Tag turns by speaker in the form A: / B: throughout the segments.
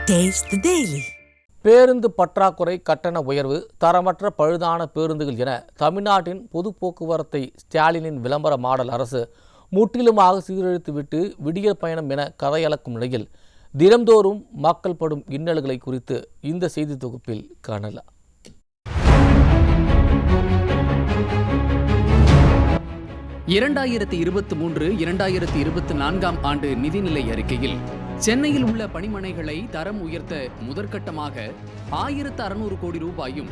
A: Taste the Daily.
B: பேருந்து பற்றாக்குறை, கட்டண உயர்வு, தரமற்ற பழுதான பேருந்துகள் என தமிழ்நாட்டின் பொது போக்குவரத்தை ஸ்டாலினின் விளம்பர மாடல் அரசு முற்றிலுமாக சீரழித்துவிட்டு விடியல் பயணம் என கதையளக்கும் நிலையில் தினம்தோறும் மக்கள் படும் இன்னல்களை குறித்து இந்த செய்தி தொகுப்பில் காணலாம்.
C: இரண்டாயிரத்தி 23-2024 ஆண்டு நிதிநிலை அறிக்கையில் சென்னையில் உள்ள பணிமனைகளை தரம் உயர்த்த முதற்கட்டமாக 1600 கோடி ரூபாயும்,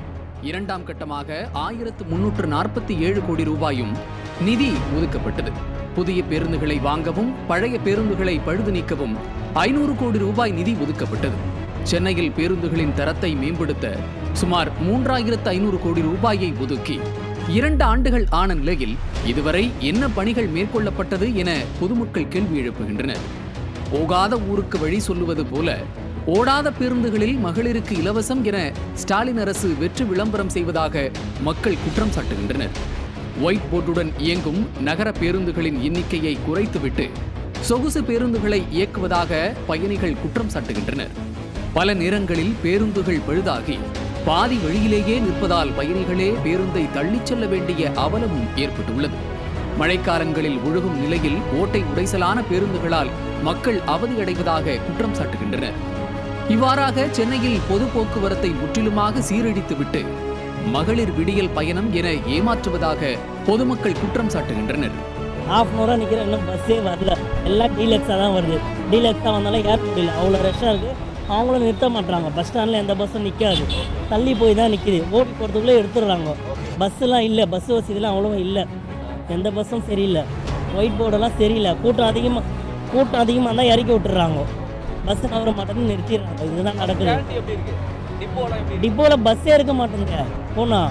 C: இரண்டாம் கட்டமாக 1347 கோடி ரூபாயும் நிதி ஒதுக்கப்பட்டது. புதிய பேருந்துகளை வாங்கவும் பழைய பேருந்துகளை பழுது நீக்கவும் 500 கோடி ரூபாய் நிதி ஒதுக்கப்பட்டது. சென்னையில் பேருந்துகளின் தரத்தை மேம்படுத்த சுமார் 3500 கோடி ரூபாயை ஒதுக்கி 2 ஆண்டுகள் ஆன நிலையில் இதுவரை என்ன பணிகள் மேற்கொள்ளப்பட்டது என பொதுமக்கள் கேள்வி எழுப்புகின்றனர். போகாத ஊருக்கு வழி சொல்லுவது போல ஓடாத பேருந்துகளில் மகளிருக்கு இலவசம் என ஸ்டாலின் அரசு வெற்றி விளம்பரம் செய்வதாக மக்கள் குற்றம் சாட்டுகின்றனர். ஒயிட் போர்டுடன் இயங்கும் நகர பேருந்துகளின் எண்ணிக்கையை குறைத்துவிட்டு சொகுசு பேருந்துகளை இயக்குவதாக பயணிகள் குற்றம் சாட்டுகின்றனர். பல நேரங்களில் பேருந்துகள் பழுதாகி பாதி வழியிலேயே நிற்பதால் பயணிகளே பேருந்தை தள்ளிச் செல்ல வேண்டிய அவலமும் ஏற்பட்டுள்ளது. மழைக்காலங்களில் ஒழுகும் நிலையில் ஓட்டை உடைசலான பேருந்துகளால் மக்கள் அவதியடைவதாக குற்றம் சாட்டுகின்றனர். இவ்வாறாக சென்னையில் பொது போக்குவரத்தை முற்றிலுமாக சீரழித்துவிட்டு மகளிர் விடியல் பயணம் என ஏமாற்றுவதாக பொதுமக்கள் குற்றம் சாட்டுகின்றனர்.
D: ½ நிற்கிற இன்னும் பஸ்ஸே வரல, எல்லாம் டீலக்ஸாக தான் வருது. டீலக்ஸாக வந்தாலும் ஏற முடியல, அவ்வளோ ரஷ்ஷாக இருக்குது. அவங்களும் நிறுத்த மாட்டாங்க, பஸ் ஸ்டாண்டில் எந்த பஸ்ஸும் நிற்காது, தள்ளி போய் தான் நிற்கிது. ஓட்டி போகிறதுக்குள்ளே எடுத்துடுறாங்க. பஸ்ஸெலாம் இல்லை, பஸ் வசதிலாம் அவ்வளோவா இல்லை, எந்த பஸ்ஸும் சரியில்லை, ஒயிட் போர்டெல்லாம் சரியில்லை. கூட்டம் அதிகமாக இருந்தால் இறக்கி விட்டுறாங்க, பஸ் நகர மாட்டேன்னு நிறுத்திடுறாங்க. இதுதான் நடக்குது. டிப்போவில் பஸ்ஸே இருக்க மாட்டேங்க. போனால்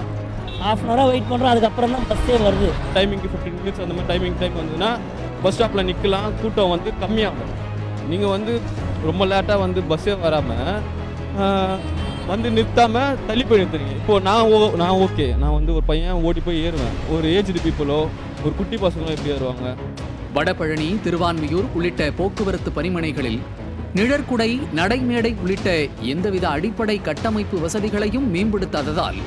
D: ½ வெயிட் பண்ணுறோம், அதுக்கப்புறம் தான் பஸ்ஸே வருது.
E: டைமிங்க்கு 15 மினிட்ஸ் அந்த மாதிரி டைம் வந்துன்னா பஸ் ஸ்டாப்பில் நிற்கலாம், கூட்டம் வந்து கம்மியாகும். நீங்கள் ரொம்ப லேட்டாக பஸ்ஸே வராமல் நிறுத்தாமல் தள்ளி போய் நிறுத்துறீங்க. இப்போது நான் ஓகே, நான் ஒரு பையன் ஓடி போய் ஏறுவேன். ஒரு ஏஜ்டு பீப்புளோ ஒரு குட்டி பசங்களோ எப்படி ஏறுவாங்க?
C: வடபழனி, திருவான்மியூர் உள்ளிட்ட போக்குவரத்து பணிமனைகளில் நிழற்குடை, நடைமேடை உள்ளிட்ட எந்தவித அடிப்படை கட்டமைப்பு வசதிகளையும் மேம்படுத்தாததால்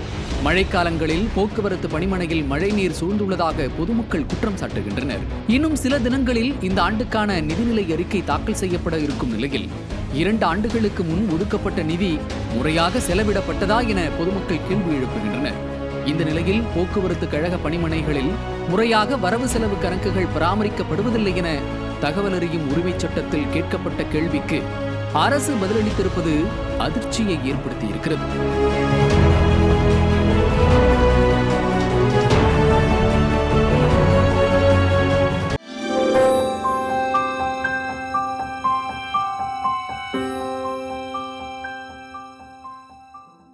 C: மழைக்காலங்களில் போக்குவரத்து பணிமனையில் மழைநீர் சூழ்ந்துள்ளதாக பொதுமக்கள் குற்றம் சாட்டுகின்றனர். இன்னும் சில தினங்களில் இந்த ஆண்டுக்கான நிதிநிலை அறிக்கை தாக்கல் செய்யப்பட இருக்கும் நிலையில் 2 ஆண்டுகளுக்கு முன் ஒதுக்கப்பட்ட நிதி முறையாக செலவிடப்பட்டதா என பொதுமக்கள் கேள்வி எழுப்புகின்றனர். இந்த நிலையில் போக்குவரத்து கழக பணிமனைகளில் முறையாக வரவு செலவு கணக்குகள் பராமரிக்கப்படுவதில்லை என தகவல் அறியும் உரிமைச் சட்டத்தில் கேட்கப்பட்ட கேள்விக்கு அரசு பதிலளித்திருப்பது அதிர்ச்சியை ஏற்படுத்தியிருக்கிறது.